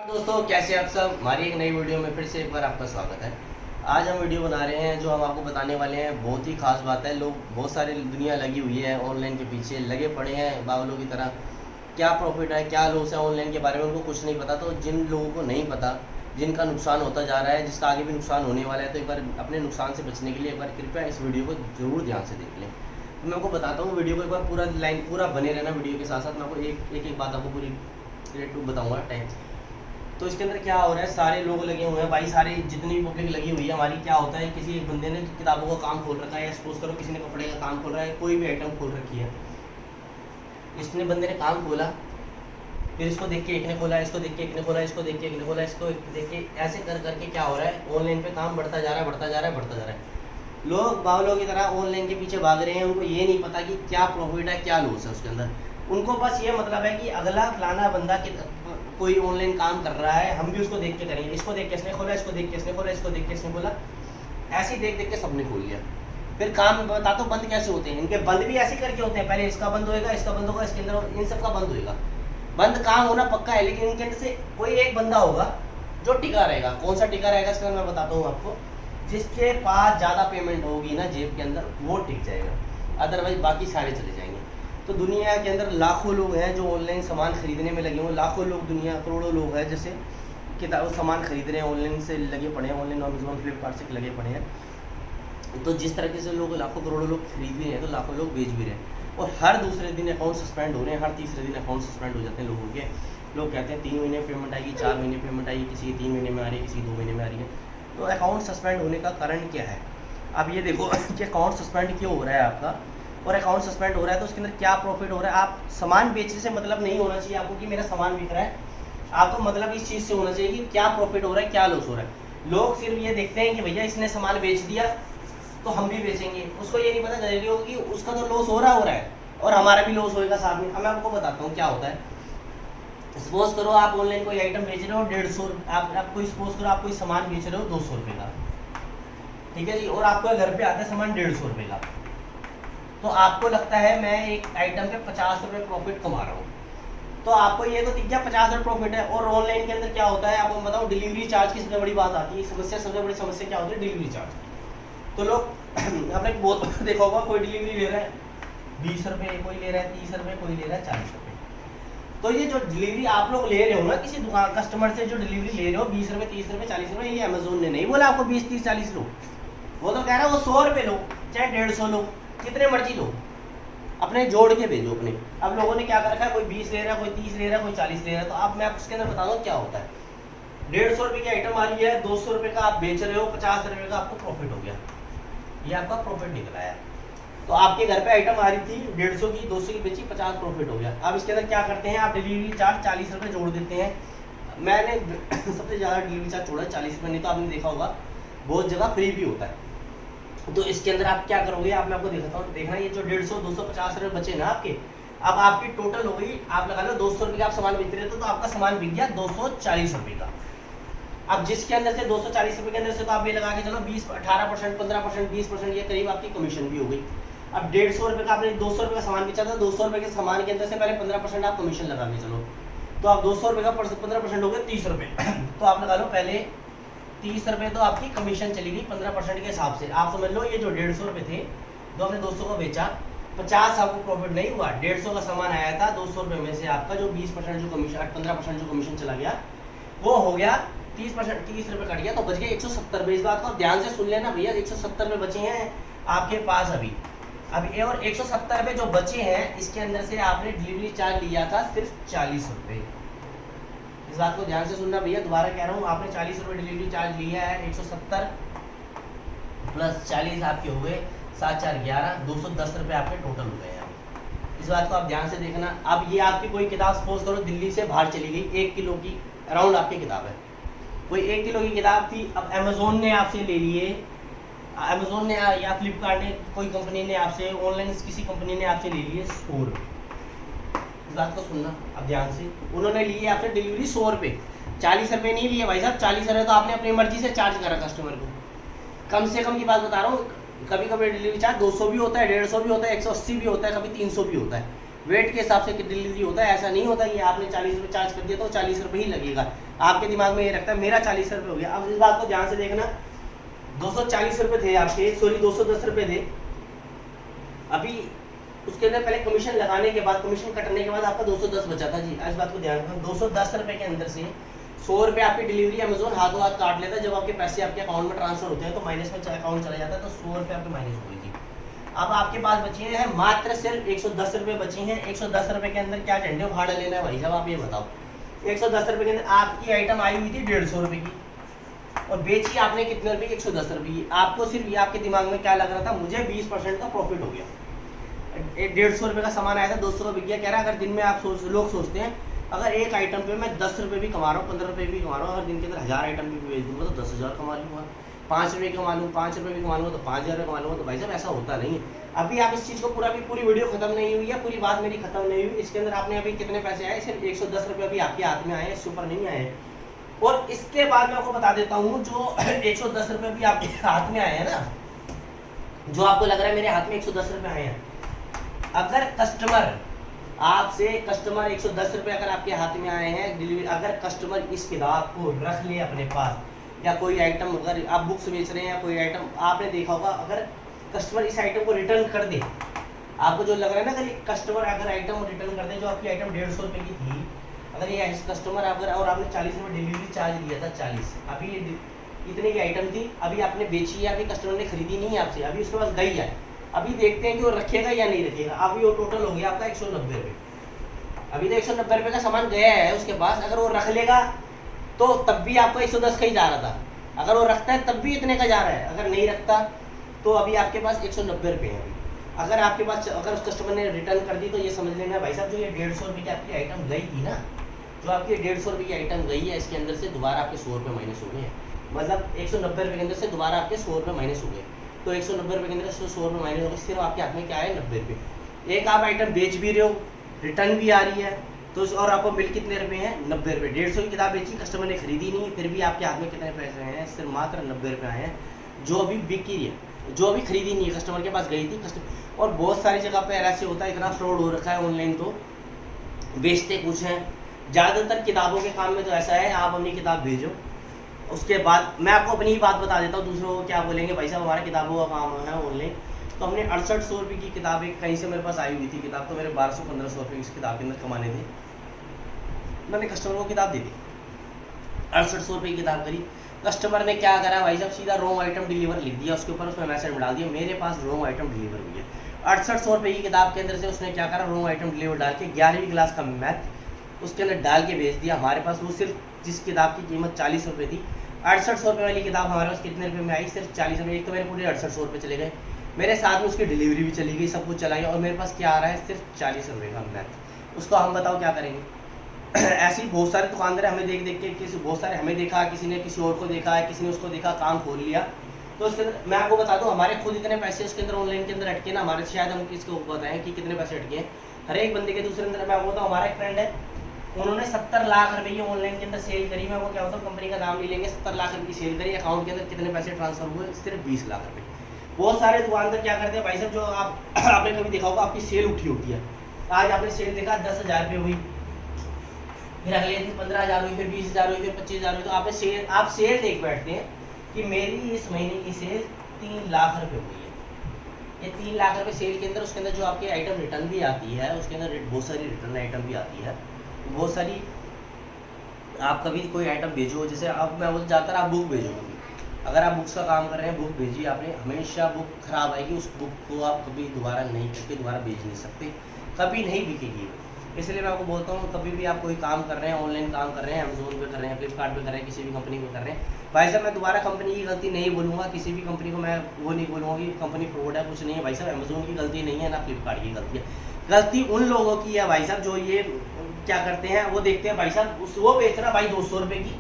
दोस्तों, कैसे आप सब। हमारी एक नई वीडियो में फिर से एक बार आपका स्वागत है। आज हम वीडियो बना रहे हैं जो हम आपको बताने वाले हैं, बहुत ही खास बात है। लोग बहुत सारी दुनिया लगी हुई है ऑनलाइन के पीछे, लगे पड़े हैं बावलों की तरह। क्या प्रॉफिट है, क्या लॉस है ऑनलाइन के बारे में उनको कुछ नहीं पता। तो जिन लोगों को नहीं पता, जिनका नुकसान होता जा रहा है, जिसका आगे भी नुकसान होने वाला है, तो एक बार अपने नुकसान से बचने के लिए एक बार कृपया इस वीडियो को जरूर ध्यान से देख लें। तो मैं आपको बताता हूँ, वीडियो को एक बार पूरा लाइन पूरा बने रहना वीडियो के साथ साथ। मैं आपको एक बात आपको पूरी बताऊँगा टाइम। तो इसके अंदर क्या हो रहा है, सारे लोग लगे हुए हैं भाई, सारे जितनी भी पब्लिक लगी हुई है हमारी। क्या होता है, किसी एक बंदे ने किताबों का काम खोल रखा है, या सपोज करो किसी ने कपड़े का काम खोल रहा है, कोई भी आइटम खोल रखी है, इसने बंदे ने काम खोला, फिर इसको देख के एक ने खोला, इसको देख के एक ने खोला, इसको देख के एक ने खोला, इसको देख के ऐसे कर करके क्या हो रहा है, ऑनलाइन पे काम बढ़ता जा रहा है, बढ़ता जा रहा है, बढ़ता जा रहा है। लोग बावलों की तरह ऑनलाइन के पीछे भाग रहे हैं। उनको ये नहीं पता कि क्या प्रॉफिट है, क्या लॉस है उसके अंदर। उनको बस ये मतलब है कि अगला फलाना बंदा कोई ऑनलाइन काम कर रहा है, हम भी उसको देख के करेंगे। इसको देख के इसने खोला, इसको देख के इसने खोला, इसको देख के इसने खोला, ऐसे देख देख के सबने खोल लिया। फिर काम बता तो बंद कैसे होते हैं इनके। बंद भी ऐसे करके होते हैं, पहले इसका बंद होएगा, इसका बंद होगा, इसके अंदर इन सब का बंद होएगा। बंद काम होना पक्का है, लेकिन इनके अंदर से कोई एक बंदा होगा जो टिका रहेगा। कौन सा टिका रहेगा इसका मैं बताता हूँ आपको। जिसके पास ज़्यादा पेमेंट होगी ना जेब के अंदर, वो टिक जाएगा, अदरवाइज बाकी सारे चले जाएंगे। तो दुनिया के अंदर लाखों लोग हैं जो ऑनलाइन सामान खरीदने में लगे हुए। लाखों लोग, दुनिया करोड़ों लोग हैं जैसे किताब सामान खरीद रहे हैं, ऑनलाइन से लगे पड़े हैं, ऑनलाइन अमेजोन फ्लिपकार्ट से लगे पड़े हैं। तो जिस तरीके से लोग लाखों करोड़ों लोग खरीद भी रहे हैं, तो लाखों लोग बेच भी रहे हैं। और हर दूसरे दिन अकाउंट सस्पेंड हो रहे हैं, हर तीसरे दिन अकाउंट सस्पेंड हो जाते हैं लोगों के। लोग कहते हैं 3 महीने पेमेंट आएगी, 4 महीने पेमेंट आएगी, किसी की 3 महीने में आ रही है, किसी की 2 महीने में आ रही है। तो अकाउंट सस्पेंड होने का कारण क्या है। अब ये देखो कि अकाउंट सस्पेंड क्यों हो रहा है आपका, और अकाउंट सस्पेंड हो रहा है तो उसके अंदर क्या प्रॉफिट हो रहा है। आप सामान बेचने से मतलब नहीं होना चाहिए आपको कि मेरा सामान बिक रहा है। आपको मतलब इस चीज़ से होना चाहिए कि क्या प्रॉफिट हो रहा है, क्या लॉस हो रहा है। लोग सिर्फ ये देखते हैं कि भैया इसने सामान बेच दिया तो हम भी बेचेंगे। उसको ये नहीं पता जरूरी होगा कि उसका तो लॉस हो रहा है और हमारा भी लॉस होएगा साथ में। अब मैं आपको बताता हूँ क्या होता है। सपोज करो आप ऑनलाइन कोई आइटम बेच रहे हो 150, आप कोई सपोज करो आप कोई सामान बेच रहे हो 200 रुपये का, ठीक है जी, और आपको घर पे आता है सामान 150 रुपये का। तो आपको लगता है मैं एक आइटम पे 50 रुपये प्रॉफिट कमा रहा हूँ, तो आपको ये तो दिख गया 50 रुपये प्रॉफिट है। और ऑनलाइन के अंदर क्या होता है आपको बताऊँ, डिलीवरी चार्ज की सबसे बड़ी बात आती है। समस्या, सबसे बड़ी समस्या क्या होती है, डिलीवरी चार्ज। तो लोग आपने बहुत देखा होगा, कोई डिलीवरी ले रहा है 20 रुपये, कोई ले रहा है 30 रुपये, कोई ले रहा है 40 रुपये। तो ये जो डिलीवरी आप लोग ले रहे हो ना किसी दुकान कस्टमर से, जो डिलीवरी ले रहे हो 20 रुपये, 30 रुपये, 40 रुपये, ये अमेजोन ने नहीं बोला आपको 20, 30, 40 लो। वो तो कह रहा है वो 100 रुपये लो, चाहे 150 लो, कितने मर्जी लो, अपने जोड़ के भेजो अपने। अब लोगों ने क्या कर रखा है, कोई 20 ले रहा है, कोई 30 ले रहा है, कोई 40 ले रहा है। तो अब मैं आपको उसके अंदर बता दूँ क्या होता है। 150 रुपये की आइटम आ रही है, 200 रुपये का आप बेच रहे हो, 50 रुपये का आपको प्रॉफिट हो गया, ये आपका प्रॉफिट निकला है। तो आपके घर पे आइटम आ रही थी 150 की, 200 की बेची, 50 प्रॉफिट हो गया। अब इसके अंदर क्या करते हैं, आप डिलीवरी चार्ज 40 रुपये जोड़ देते हैं। मैंने सबसे ज़्यादा डिलीवरी चार्ज छोड़ा है 40 रुपये, नहीं तो आपने देखा होगा बहुत जगह फ्री भी होता है। तो इसके अंदर आप क्या करोगे, आप मैं आपको दिखाता हूँ। देखना ये जो 150, 250 रुपये बचे ना आपके, अब आपकी टोटल हो गई, आप लगा लो 200 रुपये का आप सामान बेच रहे थे, तो आपका सामान बिक गया 240 रुपये का। अब जिसके अंदर से 240 रुपये के अंदर से तो आप ये लगा के चलो 20, 18%, 15%, 20%, ये करीब आपकी कमीशन भी हो गई। अब 150 रुपये का आपने 200 रुपये का सामान बेचा था, 200 रुपये के सामान के अंदर से पहले 15% आप कमीशन लगा के चलो, तो आप 200 रुपये का 15% हो गए 30 रुपये। तो आप लगा लो पहले 30 रुपये तो आपकी कमीशन चली गई 15% के हिसाब से। आप समझ लो ये जो 150 रुपये थे, तो आपने 200 का बेचा, 50 आपको प्रॉफिट नहीं हुआ। 150 का सामान आया था, 200 रुपये में से आपका जो 20% जो कमीशन, 15% जो कमीशन चला गया, वो हो गया 30%, 30 रुपये कट गया, तो बच गए 170 रुपये। इस बात को ध्यान से सुन लेना भैया, 170 रुपये बचे हैं आपके पास अभी। अब ये और 170 रुपये जो बचे हैं, इसके अंदर से आपने डिलीवरी चार्ज लिया था सिर्फ 40 रुपये। इस बात को ध्यान से सुनना भैया, दोबारा कह रहा हूँ, आपने 40 रुपये डिलीवरी चार्ज लिया है। 170 प्लस 40 आपके हो गए 7, 4, 11, 210 रुपये आपके टोटल हो गए हैं। इस बात को आप ध्यान से देखना। अब ये आपकी कोई किताब सपोज करो दिल्ली से बाहर चली गई, 1 किलो की अराउंड आपकी किताब है, कोई 1 किलो की किताब थी। अब अमेजोन ने आपसे ले लिए, अमेजोन ने या फ्लिपकार्ट ने, कोई कंपनी ने आपसे, ऑनलाइन किसी कंपनी ने आपसे ले लिए 100 रुपये। इस बात को सुनना अब ध्यान से, उन्होंने लिए आपसे डिलीवरी 100 रुपये, 40 रुपये नहीं लिए भाई साहब। 40 रुपये तो आपने अपनी मर्जी से चार्ज करा कस्टमर को। कम से कम की बात बता रहा हूँ, कभी कभी डिलीवरी चार्ज 200 भी होता है, 150 भी होता है, 180 भी होता है, कभी 300 भी होता है। वेट के हिसाब से डिलीवरी होता है। ऐसा नहीं होता कि आपने 40 रुपये चार्ज कर दिया तो 40 रुपये ही लगेगा। आपके दिमाग में ये रखता है मेरा 40 रुपये हो गया। अब इस बात को ध्यान से देखना, 240 रुपये थे आपके, सॉरी 210 रुपये थे। अभी उसके अंदर पहले कमीशन लगाने के बाद, कमीशन कटने के बाद आपका 210 बचा था जी। इस बात को ध्यान रखना, 210 रुपये के अंदर से 100 रुपये आपकी डिलीवरी अमेजोन हाथों हाथ काट लेता है। जब आपके पैसे आपके अकाउंट में ट्रांसफर होते हैं तो माइनस में अकाउंट चला जाता है, तो 100 रुपये आपके माइनस हो गई जी। अब आपके पास बची हैं मात्र सिर्फ 110 रुपये बची हैं। 110 रुपये के अंदर क्या झंडे उखाड़ लेना है भाई साहब, आप ये बताओ। 110 रुपये के अंदर आपकी आइटम आई हुई थी 150 रुपये की और बेची आपने कितने रुपये की, 110 रुपये की। आपको सिर्फ ये आपके दिमाग में क्या लग रहा था, मुझे 20% का प्रॉफिट हो गया। 150 रुपये का सामान आया था, 200 का बिक गया। कह रहा है अगर दिन में आप लोग सोचते हैं अगर एक आइटम पे मैं 10 रुपये भी कमा रहा हूँ, 15 रुपये भी कमा रहा हूँ, अगर दिन के अंदर 1000 आइटम भी बेच दूंगा तो 10,000 कमा लूँगा। 5 रुपये कमा लूँ, 5 रुपये भी कमा लूँगा तो 5,000 कमा लूँगा। तो भाई साहब ऐसा होता नहीं है। अभी आप इस चीज़ को पूरी वीडियो खत्म नहीं हुई है, पूरी बात मेरी खत्म नहीं हुई। इसके अंदर आपने अभी कितने पैसे आए, सिर्फ 110 रुपये अभी आपके हाथ में आए हैं, इससे ऊपर नहीं आए। और इसके बाद मैं आपको बता देता हूँ, जो 110 रुपये भी आपके हाथ में आए हैं ना, जो आपको लग रहा है मेरे हाथ में 110 रुपये आए हैं, अगर कस्टमर 110 रुपये अगर आपके हाथ में आए हैं डिलीवरी, अगर कस्टमर इस किताब को रख ले अपने पास या कोई आइटम, अगर आप बुक्स बेच रहे हैं या कोई आइटम आपने देखा होगा, अगर कस्टमर इस आइटम को रिटर्न कर दे, आपको जो लग रहा है ना, अगर कस्टमर अगर आइटम रिटर्न कर दे, जो आपकी आइटम 150 रुपये की थी, अगर ये कस्टमर अगर, और आपने 40 रुपये डिलीवरी चार्ज लिया था 40, अभी ये इतने की आइटम थी, अभी आपने बेची है, अभी कस्टमर ने खरीदी नहीं है आपसे, अभी उसके पास गई है, अभी देखते हैं कि वो रखेगा या नहीं रखेगा। अभी वो टोटल हो गया आपका 190 रुपये। अभी तो 190 रुपये का सामान गया है उसके पास, अगर वो रख लेगा तो तब भी आपको 110 का ही जा रहा था, अगर वो रखता है तब भी इतने का जा रहा है, अगर नहीं रखता तो अभी आपके पास 190 रुपये है। अभी अगर आपके पास, अगर उस कस्टमर ने रिटर्न कर दी तो ये समझ लेना भाई साहब, जो ये 150 रुपये की आपकी आइटम गई थी ना, जो आपकी 150 रुपये की आइटम गई है, इसके अंदर से दोबारा आपके 100 रुपये माइनस हो गए हैं। मतलब 190 रुपये के अंदर से दोबारा आपके 100 रुपये माइनस हो गए। तो 190 रुपये के अंदर 100 रुपये माइनस हो गए, सिर्फ आपके हाथ में क्या है, 90 रुपये। एक आप आइटम बेच भी रहे हो, रिटर्न भी आ रही है, तो और आपको बिल कितने रुपए हैं, 90 रुपये। 150 की किताब बेची, कस्टमर ने खरीदी नहीं, फिर भी आपके हाथ में कितने पैसे हैं, सिर्फ मात्र 90 रुपये आए हैं, जो अभी बिकी है, जो अभी खरीदी नहीं है, कस्टमर के पास गई थी कस्टमर। और बहुत सारी जगह पे ऐसे होता है, इतना फ्रॉड हो रखा है ऑनलाइन, तो बेचते कुछ हैं। ज़्यादातर किताबों के काम में तो ऐसा है, आप अपनी किताब भेजो, उसके बाद मैं आपको अपनी ही बात बता देता हूँ, दूसरों को क्या बोलेंगे भाई साहब हमारा किताबों का काम है ऑनलाइन। तो हमने 6800 रुपये की किताब एक कहीं से मेरे पास आई हुई थी किताब, तो मेरे 1200-1500 रुपये इस किताब के अंदर कमाने थे। मैंने कस्टमर को किताब दे दी, 6800 रुपये की किताब करी। कस्टमर ने क्या करा भाई साहब, सीधा रॉन्ग आइटम डिलीवर लिख दिया, उसके ऊपर उसमें मैसेज डाल दिया मेरे पास रॉन्ग आइटम डिलीवर हुई है। 6800 रुपये की किताब के अंदर से उसने क्या करा, रॉन्ग आइटम डिलीवर डाल के 11वीं क्लास का मैथ उसके अंदर डाल के भेज दिया हमारे पास। वो सिर्फ जिस किताब की कीमत 40 रुपये थी, 6800 रुपये वाली किताब हमारे पास कितने रुपये में आई, सिर्फ 40 रुपये। एक तो मेरे पूरे 6800 रुपये चले गए, मेरे साथ में उसकी डिलीवरी भी चली गई, सब कुछ चला गया, और मेरे पास क्या आ रहा है, सिर्फ 40 रुपये का मैथ। उसको हम बताओ क्या करेंगे। ऐसी बहुत सारे दुकानदार हमें देख देख के, किसी बहुत सारे हमें देखा, किसी ने किसी और को देखा है, किसी ने उसको देखा, काम खोल लिया। तो उसके अंदर मैं आपको बता दूं, हमारे खुद इतने पैसे उसके अंदर ऑनलाइन के अंदर अटके ना, हमारे शायद हम किसको बताएं कि कितने पैसे अटके हैं हर एक बंदे के दूसरे अंदर। मैं आपको बताऊँ, हमारा एक फ्रेंड है, उन्होंने 70 लाख रुपये ऑनलाइन के अंदर सेल करी। मैं वो क्या होता है, कंपनी का नाम नहीं लेंगे, 70 लाख रुपये की सेल करी, अकाउंट के अंदर कितने पैसे ट्रांसफर हुए, सिर्फ 20 लाख रुपये। बहुत सारे दुकानदार क्या करते हैं भाई साहब, जो आपने कभी देखा होगा, आपकी सेल उठी होती है, आज आपने सेल देखा 10,000 रुपये हुई, फिर अगले दिन 15,000 हुई, फिर 20,000 हुई, फिर 25,000 हुई, तो आप सेल देख बैठते हैं कि मेरी इस महीने की सेल 3 लाख रुपये हुई है। ये 3 लाख रुपये सेल के अंदर, उसके अंदर जो आपकी आइटम रिटर्न भी आती है, उसके अंदर बहुत सारी रिटर्न आइटम भी आती है, बहुत सारी। आप कभी कोई आइटम भेजो, जैसे अब मैं बोलता ज़्यादातर आप बुक भेजो, कभी अगर आप बुक्स का काम कर रहे हैं, बुक भेजिए आपने, हमेशा बुक खराब आएगी, उस बुक को आप कभी दोबारा नहीं करके दोबारा भेज नहीं सकते, कभी नहीं बिकेगी। इसलिए मैं आपको बोलता हूँ, कभी भी आप कोई काम कर रहे हैं, ऑनलाइन काम कर रहे हैं, अमेजोन पे कर रहे हैं, फ्लिपकार्ट पे कर रहे हैं, किसी भी कंपनी पे कर रहे हैं, भाई साहब मैं दोबारा कंपनी की गलती नहीं बोलूँगा, किसी भी कंपनी को मैं वो नहीं बोलूँगा कि कंपनी फ्रॉड है, कुछ नहीं है भाई साहब। अमेजोन की गलती नहीं है, ना फ्लिपकार्ट की गलती है, गलती उन लोगों की है भाई साहब, जो ये क्या करते हैं, वो देखते हैं भाई साहब वो बेच रहा भाई 200 रुपये की,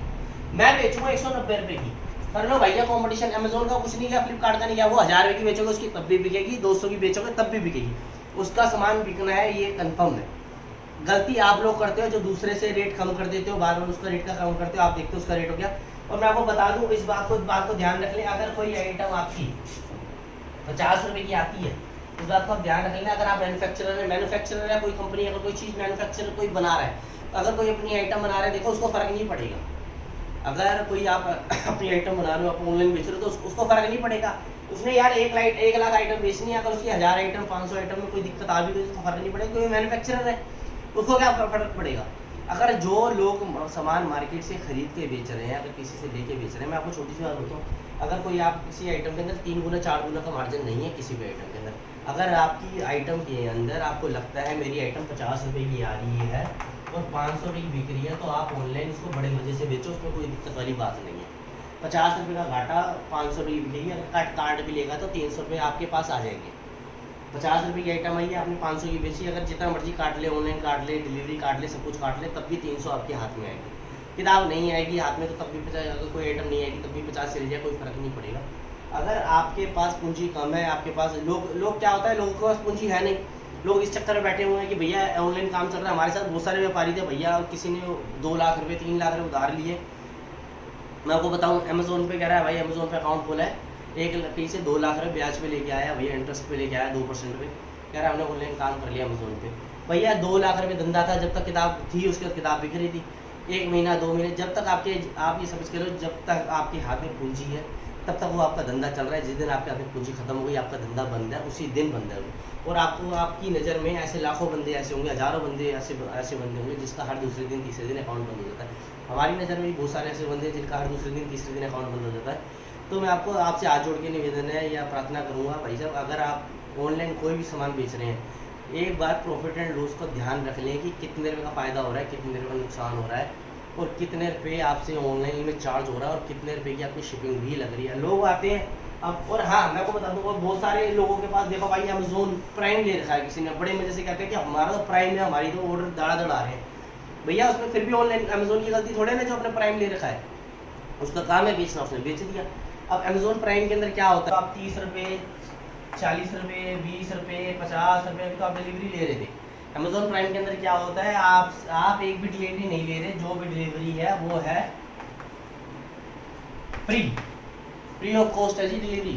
मैं बेचूँगा 190 रुपये की, कर लो भैया कंपटीशन। अमेजोन का कुछ नहीं किया, फ्लिपकार्ट का नहीं किया, वो 1000 रुपये की बेचोगे उसकी तब भी बिकेगी, 200 की बेचोगे तब भी बिकेगी, उसका सामान बिकना है, ये कंफर्म है। गलती आप लोग करते हो जो दूसरे से रेट कम कर देते हो, बार बार उसका रेट का कम करते हो, आप देखते हो उसका रेट हो गया। और मैं आपको बता दूं, इस बात को ध्यान रख लें, अगर कोई आइटम आपकी 50 रुपये की आती है, इस बात का आप ध्यान रख लेना। अगर आप मैन्युफैक्चरर है कोई कंपनी, अगर कोई चीज़ मैन्युफैक्चरर कोई बना रहा है, अगर कोई अपनी आइटम बना रहा है, देखो उसको फ़र्क नहीं पड़ेगा। अगर कोई आप अपनी आइटम बना रहे हो, आप ऑनलाइन बेच रहे हो, तो उसको फ़र्क नहीं पड़ेगा। उसने यार 1 लाख आइटम बेचनी है, अगर उसकी 1000 आइटम 500 आइटम में कोई दिक्कत आ भी गई तो उसको फ़र्क नहीं पड़ेगा, क्योंकि मैन्युफैक्चरर है, उसको क्या फ़र्क पड़ेगा। अगर जो लोग सामान मार्केट से खरीद के बेच रहे हैं, अगर किसी से लेके बेच रहे हैं, मैं आपको छोटी सी बात बताऊँ, अगर कोई आप किसी आइटम के अंदर 3 गुना 4 गुना का मार्जिन नहीं है किसी भी आइटम के अंदर, अगर आपकी आइटम के अंदर आपको लगता है मेरी आइटम 50 रुपये की आ रही है और 500 रुपये की बिक रही है, तो आप ऑनलाइन उसको बड़े मजे से बेचो, उसमें कोई दिक्कत वाली बात नहीं है। 50 रुपये का घाटा 500 रुपये की बिकेगी, अगर कार्ड भी लेगा तो 300 रुपये आपके पास आ जाएंगे। 50 रुपये की आइटम आई है, आपने 500 की बेची, अगर जितना मर्जी काट ले, ऑनलाइन काट ले, डिलीवरी काट ले, सब कुछ काट ले, तब भी 300 आपके हाथ में आएगी। किताब नहीं आएगी हाथ में तो तब भी 50, अगर कोई आइटम नहीं आएगी तब भी 50 चल जाए, कोई फ़र्क नहीं पड़ेगा। अगर आपके पास पूंजी कम है, आपके पास लोग क्या होता है, लोगों के पास पूंजी है नहीं, लोग इस चक्कर में बैठे हुए हैं कि भैया ऑनलाइन काम चल रहा है। हमारे साथ बहुत सारे व्यापारी थे भैया, किसी ने 2 लाख रुपये 3 लाख रुपये उधार लिए। मैं आपको बताऊँ, अमेज़ोन पे कह रहा है भाई, अमेज़ोन पे अकाउंट खोला है, 1 कहीं से 2 लाख रुपये ब्याज पे लेके आया भैया, इंटरेस्ट पे लेके आया 2% पे, कह रहा है हमने ऑनलाइन काम कर लिया अमेज़ोन पे। भैया 2 लाख रुपये धंधा था, जब तक किताब थी उसके बाद किताब बिक रही थी, 1 महीना 2 महीने, जब तक आप ये समझ के लो, जब तक आपके हाथ में पूंजी है तब तक वो आपका धंधा चल रहा है। जिस दिन आपके हाथ में पूंजी खत्म हो गई, आपका धंधा बंद है, उसी दिन बंद है वो। और आपको, आपकी नज़र में ऐसे लाखों बंदे ऐसे होंगे, हज़ारों बंदे ऐसे बंदे होंगे जिसका हर दूसरे दिन तीसरे दिन अकाउंट बंद हो जाता है। हमारी नज़र में भी बहुत सारे ऐसे बंदे हैं जिनका हर दूसरे दिन तीसरे दिन अकाउंट बंद हो जाता है। तो मैं आपसे हाथ जोड़ के निवेदन है या प्रार्थना करूँगा भाई साहब, अगर आप ऑनलाइन कोई भी सामान बेच रहे हैं, एक बार प्रॉफिट एंड लॉस का ध्यान रख लें कि कितने रुपये का फ़ायदा हो रहा है, कितने रुपये का नुकसान हो रहा है, और कितने रुपये आपसे ऑनलाइन में चार्ज हो रहा है, और कितने रुपये की आपकी शिपिंग भी लग रही है। लोग आते हैं अब, और हाँ मैं आपको बता दूँगा, बहुत सारे लोगों के पास देखो भाई अमेज़ोन प्राइम ले रखा है किसी ने, बड़े मजे से कहते हैं कि हमारा तो प्राइम है, हमारी तो ऑर्डर दड़ा दड़ा रहे हैं। भैया उसमें फिर भी ऑनलाइन अमेज़ोन की गलती थोड़े ना जो अपने प्राइम ले रखा है, उसका काम है बेचना, उसने बेच दिया। अब अमेज़ोन प्राइम के अंदर क्या होता है, आप 30 रुपये 40 रुपये 20 रुपये 50 रुपये तो आप डिलीवरी ले रहे थे। अमेज़ोन प्राइम के अंदर क्या होता है, आप एक भी डिलीवरी नहीं ले रहे, जो भी डिलीवरी है वो है फ्री ऑफ कॉस्ट है जी डिलीवरी।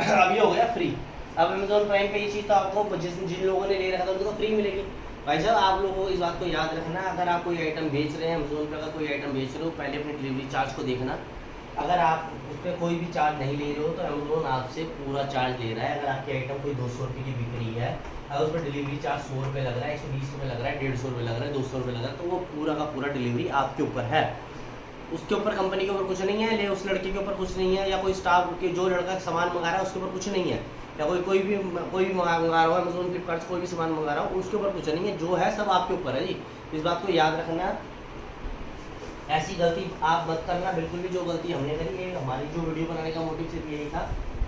अब ये हो गया फ्री। अब अमेज़ोन प्राइम पे ये चीज़ तो आपको जिन लोगों ने ले रखा था उनको तो फ्री मिलेगी। भाई साहब आप लोगों को इस बात को याद रखना, अगर आप कोई आइटम बेच रहे हैं अमेज़ोन पे, अगर कोई आइटम बेच रहे हो, पहले अपने डिलीवरी चार्ज को देखना। अगर आप उस पर कोई भी चार्ज नहीं ले रहे हो तो अमेज़ोन आपसे पूरा चार्ज ले रहा है। अगर आपकी आइटम कोई 200 रुपये की बिक रही है, अगर उस पर डिलीवरी चार्ज 100 रुपये लग रहा है, 120 रुपये लग रहा है, 150 रुपये लग रहा है, 200 रुपये लग रहा है, तो वो पूरा का पूरा डिलीवरी आपके ऊपर है। उसके ऊपर कंपनी के ऊपर कुछ नहीं है, उस लड़के के ऊपर कुछ नहीं है, या कोई स्टाफ के जो लड़का सामान मंगा रहा है उसके ऊपर कुछ नहीं है, या कोई भी मंगा रहा हो अमेज़ोन फ्लिपकार्ट से कोई भी सामान मंगा रहा हो उसके ऊपर कुछ नहीं है, जो है सब आपके ऊपर है जी। इस बात को याद रखना, ऐसी गलती आप मत करना बिल्कुल भी। जो गलती हमने करी है, हमारी जो वीडियो बनाने का मोटिव सिर्फ यही था,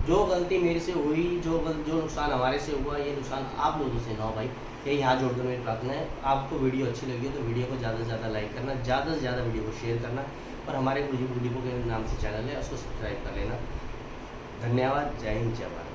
जो गलती मेरे से हुई, जो नुकसान हमारे से हुआ, ये नुकसान आप लोगों से ना हो भाई, यही हाथ जोड़कर मेरी प्रार्थना है। आपको वीडियो अच्छी लगी हो तो वीडियो को ज़्यादा से ज़्यादा लाइक करना, ज़्यादा से ज़्यादा वीडियो को शेयर करना, और हमारे गुरुजी के नाम से चैनल है उसको सब्सक्राइब कर लेना। धन्यवाद। जय हिंद, जय भारत।